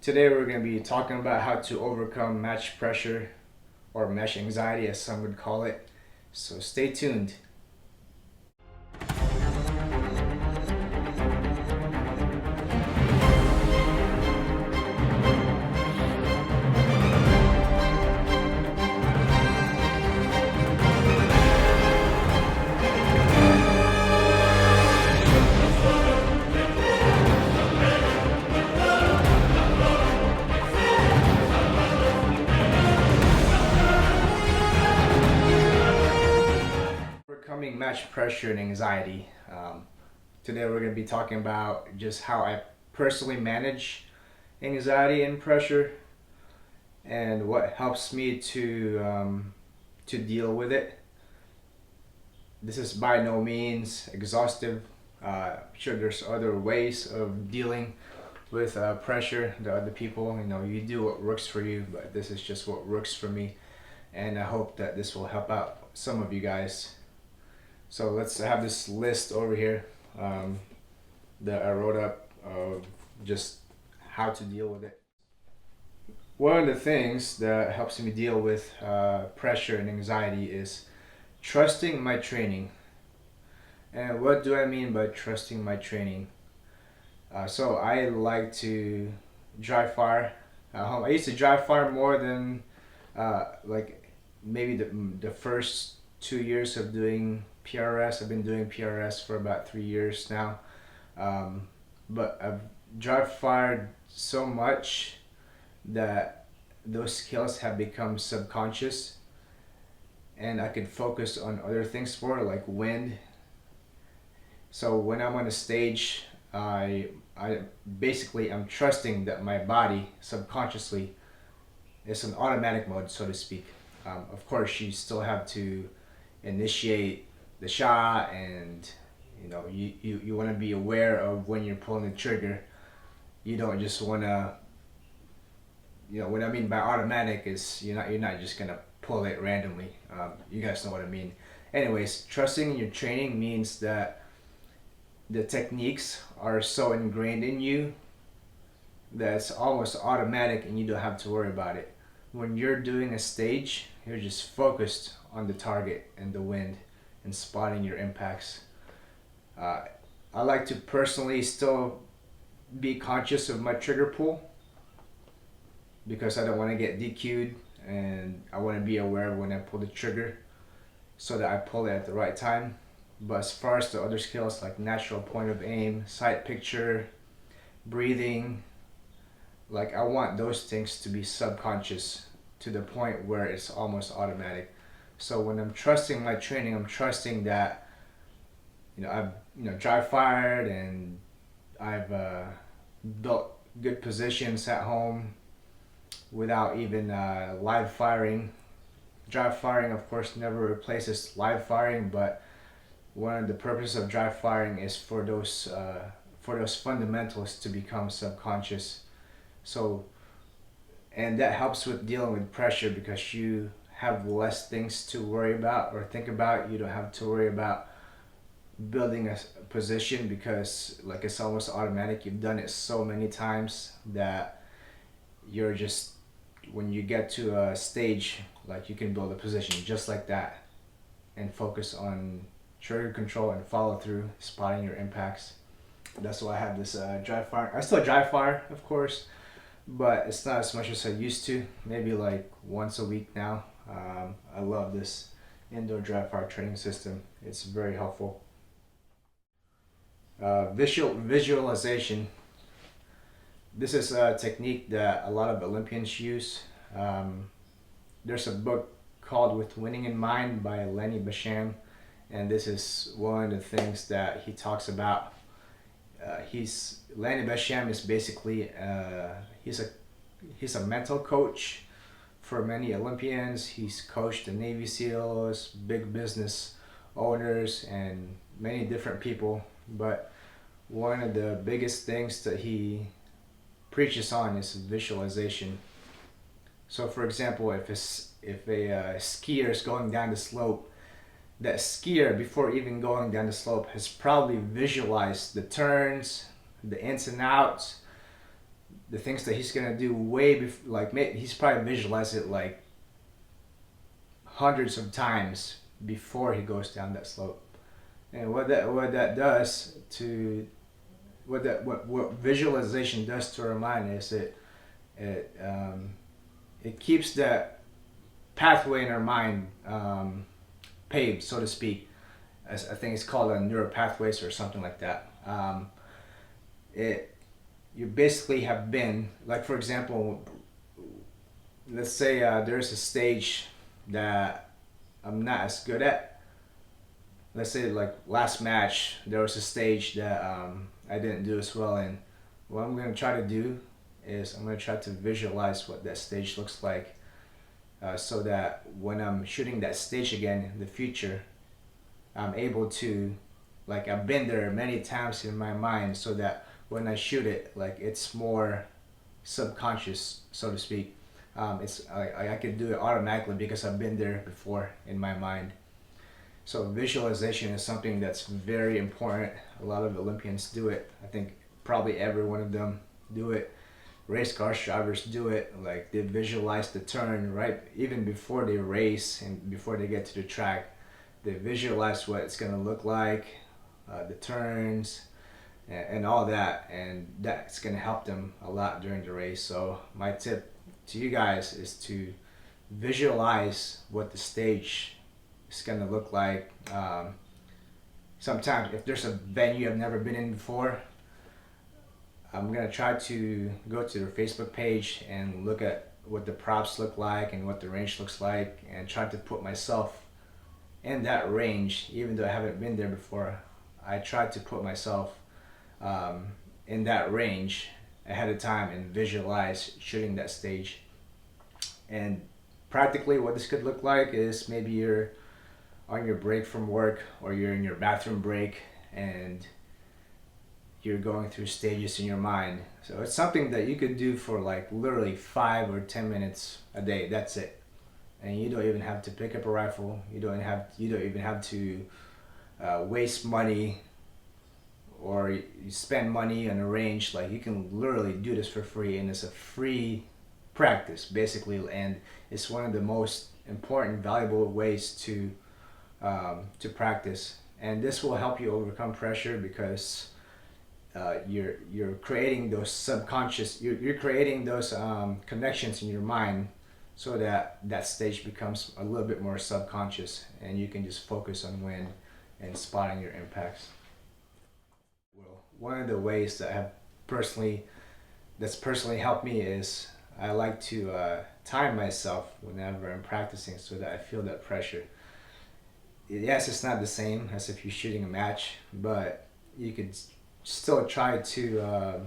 Today we're going to be talking about how to overcome match pressure or mesh anxiety as some would call it. So stay tuned. Overcoming match pressure and anxiety. Today we're going to be talking about just how I personally manage anxiety and pressure and what helps me to deal with it. This is by no means exhaustive. I'm sure there's other ways of dealing with pressure. The other people, you do what works for you, but this is just what works for me, and I hope that this will help out some of you guys. So let's have this list over here that I wrote up of just how to deal with it. One of the things that helps me deal with pressure and anxiety is trusting my training. And what do I mean by trusting my training? So I like to dry fire at home. I used to dry fire more than like maybe the first 2 years of doing PRS. I've been doing PRS for about 3 years now. But I've dry fired so much that those skills have become subconscious, and I can focus on other things more like wind. So when I'm on a stage, I basically I'm trusting that my body subconsciously is in automatic mode, so to speak. Of course, you still have to initiate the shot, and you want to be aware of when you're pulling the trigger. You don't just want to, what I mean by automatic is you're not just gonna pull it randomly. You guys know what I mean. Anyways, trusting in your training means that the techniques are so ingrained in you that it's almost automatic and you don't have to worry about it. When you're doing a stage, you're just focused on the target and the wind and spotting your impacts. I like to personally still be conscious of my trigger pull because I don't want to get DQ'd, and I want to be aware of when I pull the trigger so that I pull it at the right time. But as far as the other skills like natural point of aim, sight picture, breathing, like I want those things to be subconscious to the point where it's almost automatic. So when I'm trusting my training, I'm trusting that I've dry fired and I've built good positions at home without even live firing. Dry firing, of course, never replaces live firing, but one of the purposes of dry firing is for those fundamentals to become subconscious. So, and that helps with dealing with pressure because you have less things to worry about or think about. You don't have to worry about building a position because like it's almost automatic. You've done it so many times that you're just, when you get to a stage, like you can build a position just like that and focus on trigger control and follow through, spotting your impacts. That's why I have this dry fire. I still dry fire, of course, but it's not as much as I used to. Maybe like once a week now. I love this indoor dry fire training system. It's very helpful. Visualization. This is a technique that a lot of Olympians use. There's a book called With Winning in Mind by Lenny Basham, and this is one of the things that he talks about. Lenny Basham is basically he's a mental coach for many Olympians. He's coached the Navy SEALs, big business owners, and many different people. But one of the biggest things that he preaches on is visualization. So for example, if a skier is going down the slope, that skier before even going down the slope has probably visualized the turns, the ins and outs, the things that he's gonna do way before, like he's probably visualized it like hundreds of times before he goes down that slope. And what that does to what visualization does to our mind is it it keeps that pathway in our mind paved, so to speak. As I think it's called a neural pathways or something like that. It you basically have been, like, for example, let's say there's a stage that I'm not as good at. Let's say like last match there was a stage that I didn't do as well in. What I'm gonna try to do is I'm gonna try to visualize what that stage looks like, so that when I'm shooting that stage again in the future, I'm able to, like, I've been there many times in my mind, so that when I shoot it, like, it's more subconscious, so to speak. It's I can do it automatically because I've been there before in my mind. So visualization is something that's very important. A lot of Olympians do it. I think probably every one of them do it. Race car drivers do it. Like, they visualize the turn right even before they race and before they get to the track. They visualize what it's gonna look like, the turns, and all that, and that's gonna help them a lot during the race. So my tip to you guys is to visualize what the stage is gonna look like. Sometimes if there's a venue I've never been in before, I'm gonna try to go to their Facebook page and look at what the props look like and what the range looks like, and try to put myself in that range. Even though I haven't been there before, I try to put myself in that range ahead of time and visualize shooting that stage. And practically what this could look like is maybe you're on your break from work, or you're in your bathroom break, and you're going through stages in your mind. So it's something that you could do for like literally 5 or 10 minutes a day. That's it. And you don't even have to pick up a rifle. You don't even have to waste money, or you spend money on a range. Like, you can literally do this for free, and it's a free practice basically, and it's one of the most important, valuable ways to practice. And this will help you overcome pressure, because you're creating those subconscious, you're creating those connections in your mind, so that that stage becomes a little bit more subconscious, and you can just focus on when and spotting your impacts. Well, one of the ways that that's personally helped me is I like to time myself whenever I'm practicing, so that I feel that pressure. Yes, it's not the same as if you're shooting a match, but you could still try to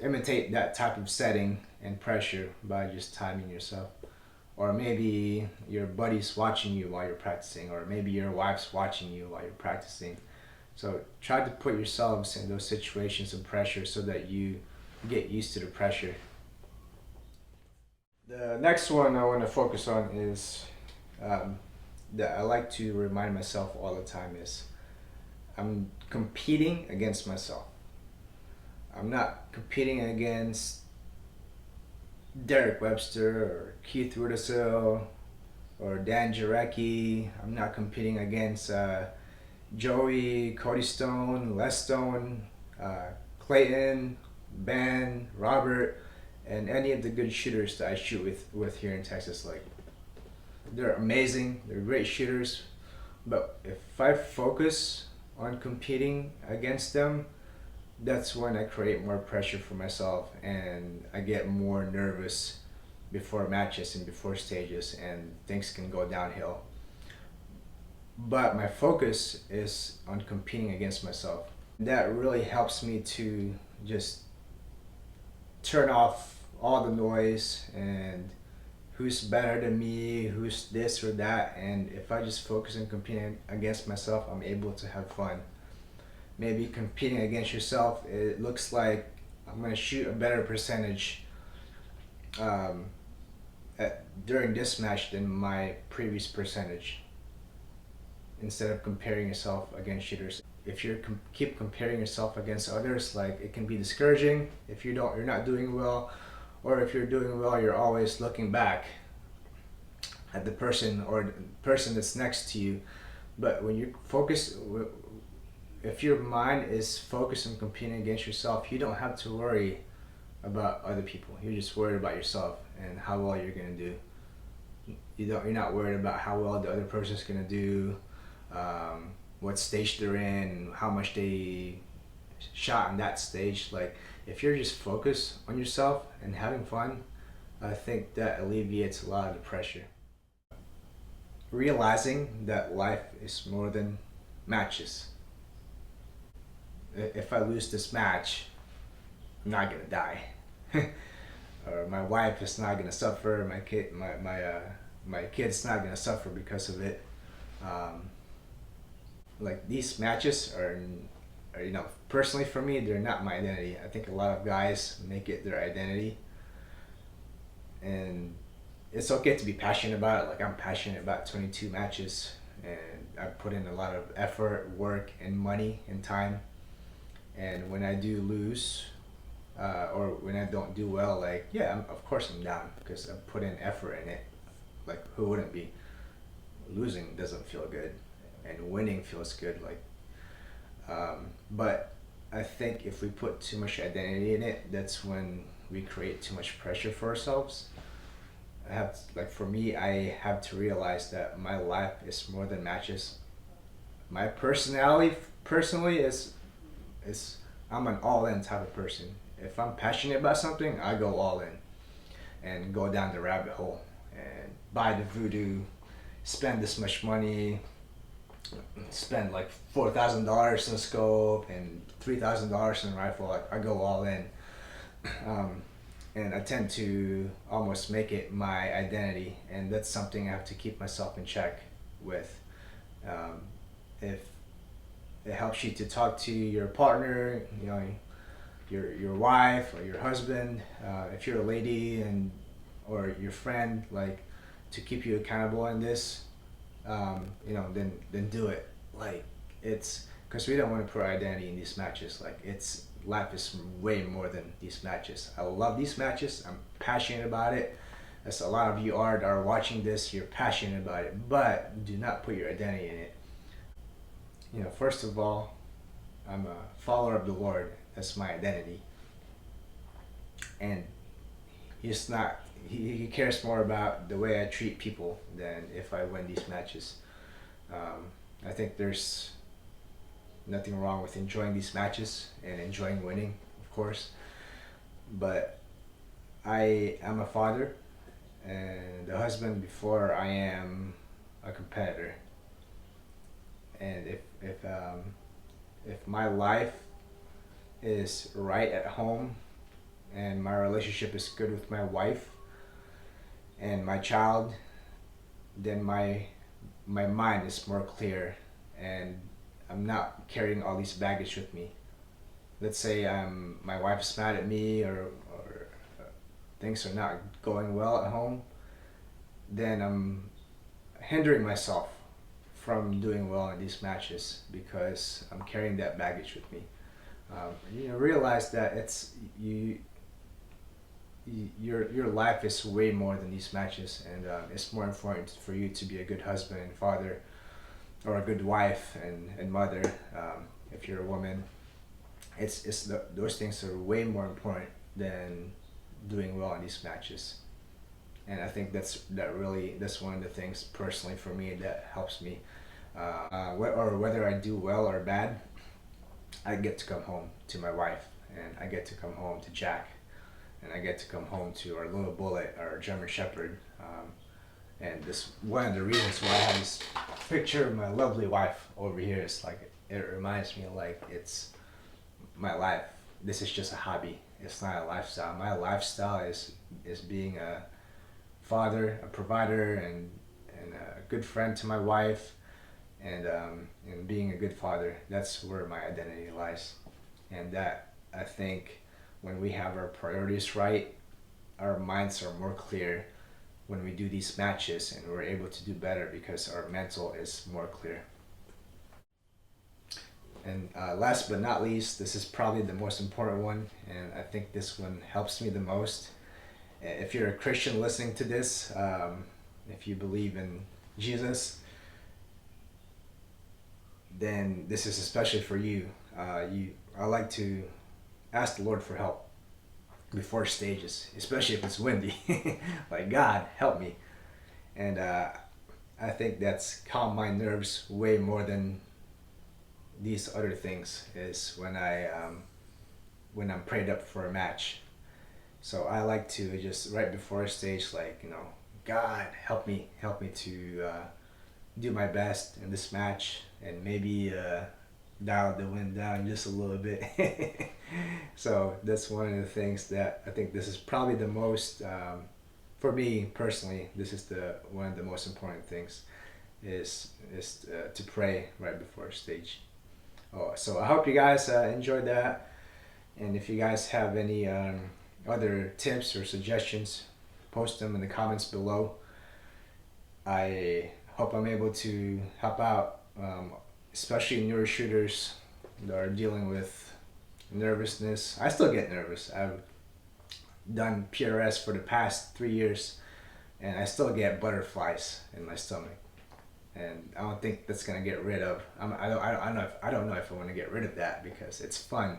imitate that type of setting and pressure by just timing yourself. Or maybe your buddy's watching you while you're practicing, or maybe your wife's watching you while you're practicing. So try to put yourselves in those situations of pressure, so that you get used to the pressure. The next one I want to focus on is, that I like to remind myself all the time, is I'm competing against myself. I'm not competing against Derek Webster or Keith Rudisill or Dan Jarecki. I'm not competing against Joey, Cody Stone, Les Stone, Clayton, Ben, Robert, and any of the good shooters that I shoot with here in Texas. Like, they're amazing, they're great shooters, but if I focus on competing against them, that's when I create more pressure for myself, and I get more nervous before matches and before stages, and things can go downhill. But my focus is on competing against myself. That really helps me to just turn off all the noise and who's better than me, who's this or that. And if I just focus on competing against myself, I'm able to have fun. Maybe competing against yourself, it looks like I'm gonna shoot a better percentage during this match than my previous percentage, instead of comparing yourself against shooters. if you're keep comparing yourself against others, like it can be discouraging if you're not doing well, or if you're doing well, you're always looking back at the person or the person that's next to you. But when you focus, if your mind is focused on competing against yourself, you don't have to worry about other people. You're just worried about yourself and how well you're gonna do. You're not worried about how well the other person's gonna do, what stage they're in, how much they shot in that stage. Like if you're just focused on yourself and having fun, I think that alleviates a lot of the pressure. Realizing that life is more than matches. If I lose this match, I'm not gonna die. Or my wife is not gonna suffer. My kid's not gonna suffer because of it. Um, like these matches are, personally for me, they're not my identity. I think a lot of guys make it their identity, and it's okay to be passionate about it. Like I'm passionate about 22 matches, and I put in a lot of effort, work, and money and time. And when I do lose, or when I don't do well, like yeah, of course I'm down because I put in effort in it. Like who wouldn't be? Losing doesn't feel good, and winning feels good. Like, but I think if we put too much identity in it, that's when we create too much pressure for ourselves. Like for me, I have to realize that my life is more than matches. My personality, personally, is I'm an all-in type of person. If I'm passionate about something, I go all in and go down the rabbit hole and buy the voodoo, spend this much money, spend like $4,000 in a scope and $3,000 in a rifle. Like I go all in, and I tend to almost make it my identity, and that's something I have to keep myself in check with. If it helps you to talk to your partner, your wife or your husband, if you're a lady or your friend, like to keep you accountable in this, then do it. Like it's because we don't want to put our identity in these matches. Like it's life is way more than these matches. I love these matches. I'm passionate about it. As a lot of you are watching this, you're passionate about it, but do not put your identity in it. First of all, I'm a follower of the Lord. That's my identity, and he's not. He cares more about the way I treat people than if I win these matches. I think there's nothing wrong with enjoying these matches and enjoying winning, of course. But I am a father and a husband before I am a competitor. And if my life is right at home and my relationship is good with my wife and my child, then my mind is more clear and I'm not carrying all these baggage with me. Let's say my wife's mad at me or things are not going well at home, then I'm hindering myself from doing well in these matches because I'm carrying that baggage with me. Realize that your life is way more than these matches, and it's more important for you to be a good husband and father, or a good wife and mother. If you're a woman, those things are way more important than doing well in these matches. And I think that's one of the things personally for me that helps me. Whether I do well or bad, I get to come home to my wife, and I get to come home to Jack, and I get to come home to our little bullet, our German Shepherd. And this one of the reasons why I have this picture of my lovely wife over here is like it reminds me like it's my life. This is just a hobby. It's not a lifestyle. My lifestyle is being a father, a provider, and a good friend to my wife, and being a good father. That's where my identity lies, and that I think when we have our priorities right, our minds are more clear when we do these matches, and we're able to do better because our mental is more clear. And last but not least, this is probably the most important one, and I think this one helps me the most. If you're a Christian listening to this, if you believe in Jesus, then this is especially for you. I like to ask the Lord for help before stages, especially if it's windy. Like, God, help me. And I think that's calmed my nerves way more than these other things is when I'm prayed up for a match. So I like to just right before a stage, like, God, help me to do my best in this match, and maybe dial the wind down just a little bit. So that's one of the things that I think this is probably the most, for me personally, this is the one of the most important things is to pray right before a stage. Oh, so I hope you guys enjoyed that, and if you guys have any other tips or suggestions, post them in the comments below. I hope I'm able to help out, especially newer shooters that are dealing with nervousness. I still get nervous. I've done PRS for the past 3 years, and I still get butterflies in my stomach. And I don't think that's gonna get rid of. I don't know if I want to get rid of that, because it's fun.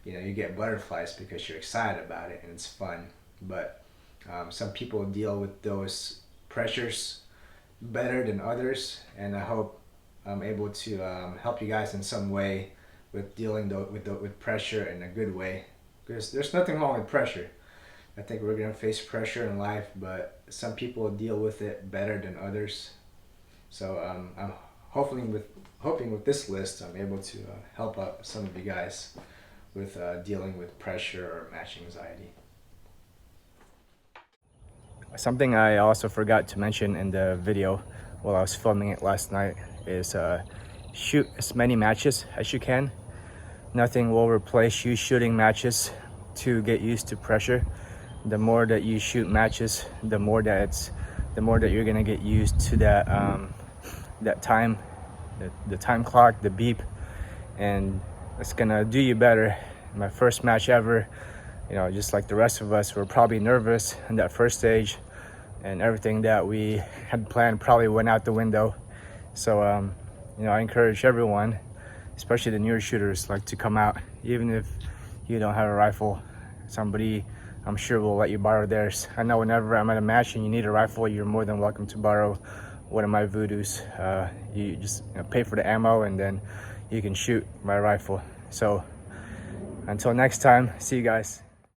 You get butterflies because you're excited about it and it's fun. But some people deal with those pressures better than others, and I hope I'm able to help you guys in some way with dealing with pressure in a good way. Because there's nothing wrong with pressure. I think we're gonna face pressure in life, but some people deal with it better than others. So I'm hoping with this list, I'm able to help out some of you guys with dealing with pressure or match anxiety. Something I also forgot to mention in the video while I was filming it last night is shoot as many matches as you can. Nothing will replace you shooting matches to get used to pressure. The more that you shoot matches, the more that you're gonna get used to that time, the time clock, the beep, and it's gonna do you better. My first match ever, just like the rest of us, we're probably nervous in that first stage, and everything that we had planned probably went out the window. So I encourage everyone, especially the newer shooters, like to come out. Even if you don't have a rifle, somebody I'm sure will let you borrow theirs. I know whenever I'm at a match and you need a rifle, you're more than welcome to borrow one of my Voodoos. You just pay for the ammo, and then you can shoot my rifle. So until next time, see you guys.